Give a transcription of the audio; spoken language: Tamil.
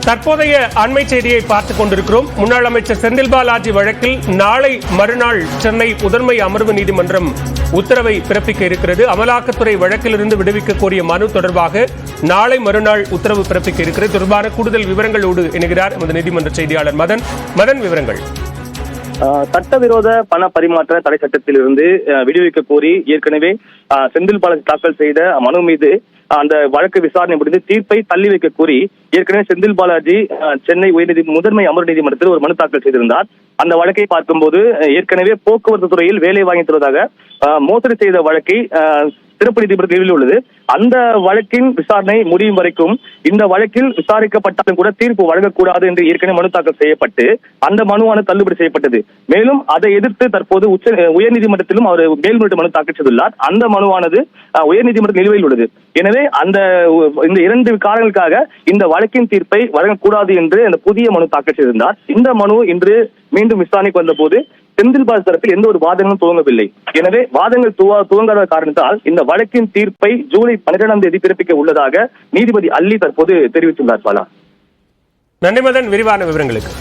தற்போதைய அண்மை செய்தியை பார்த்துக் கொண்டிருக்கிறோம். முன்னாள் அமைச்சர் செந்தில் பாலாஜி வழக்கில் நாளை மறுநாள் சென்னை முதன்மை அமர்வு நீதிமன்றம் உத்தரவை பிறப்பிக்க இருக்கிறது. அமலாக்கத்துறை வழக்கிலிருந்து விடுவிக்க கோரிய மனு தொடர்பாக நாளை மறுநாள் உத்தரவு பிறப்பிக்க இருக்கிறது. தொடர்பான கூடுதல் விவரங்களோடு இணைகிறார் எமது நீதிமன்ற செய்தியாளர் மதன். விவரங்கள். சட்டவிரோத பண பரிமாற்ற தடை சட்டத்திலிருந்து விடுவிக்க கோரி ஏற்கனவே செந்தில் பாலாஜி தாக்கல் செய்த மனு மீது அந்த வழக்கு விசாரணை முடிந்து தீர்ப்பை தள்ளி வைக்க கோரி ஏற்கனவே செந்தில் பாலாஜி சென்னை முதன்மை அமர்வு நீதிமன்றத்தில் ஒரு மனு தாக்கல் செய்திருந்தார். அந்த வழக்கை பார்க்கும்போது ஏற்கனவே போக்குவரத்து துறையில் வேலை வாங்கி தருவதாக மோசடி செய்த வழக்கை சிறப்பு நீதிமன்றத்தில் உள்ளது. அந்த வழக்கின் விசாரணை முடியும் வரைக்கும் இந்த வழக்கில் விசாரிக்கப்பட்டாலும் கூட தீர்ப்பு வழங்கக்கூடாது என்று ஏற்கனவே மனு தாக்கல் செய்யப்பட்டு அந்த மனுவானது தள்ளுபடி செய்யப்பட்டது. மேலும் அதை எதிர்த்து தற்போது உயர்நீதிமன்றத்திலும் அவர் மேல்முறையீட்டு மனு தாக்கல் செய்துள்ளார். அந்த மனுவானது உயர்நீதிமன்ற நிலுவையில் உள்ளது. எனவே இந்த 2 காரணங்களுக்காக இந்த வழக்கின் தீர்ப்பை வழங்கக்கூடாது என்று அந்த புதிய மனு தாக்கல் செய்திருந்தார். இந்த மனு இன்று மீண்டும் விசாரணைக்கு வந்த போது செந்தில் பாலாஜி தரப்பில் எந்த ஒரு வாதங்களும் துவங்கவில்லை. எனவே வாதங்கள் துவங்காத காரணத்தால் இந்த வழக்கின் தீர்ப்பை ஜூலை 12ஆம் தேதி பிறப்பிக்க உள்ளதாக நீதிபதி அல்லி தற்போது தெரிவித்துள்ளார். பாலா, நன்றி மதன், விரிவான விவரங்களுக்கு.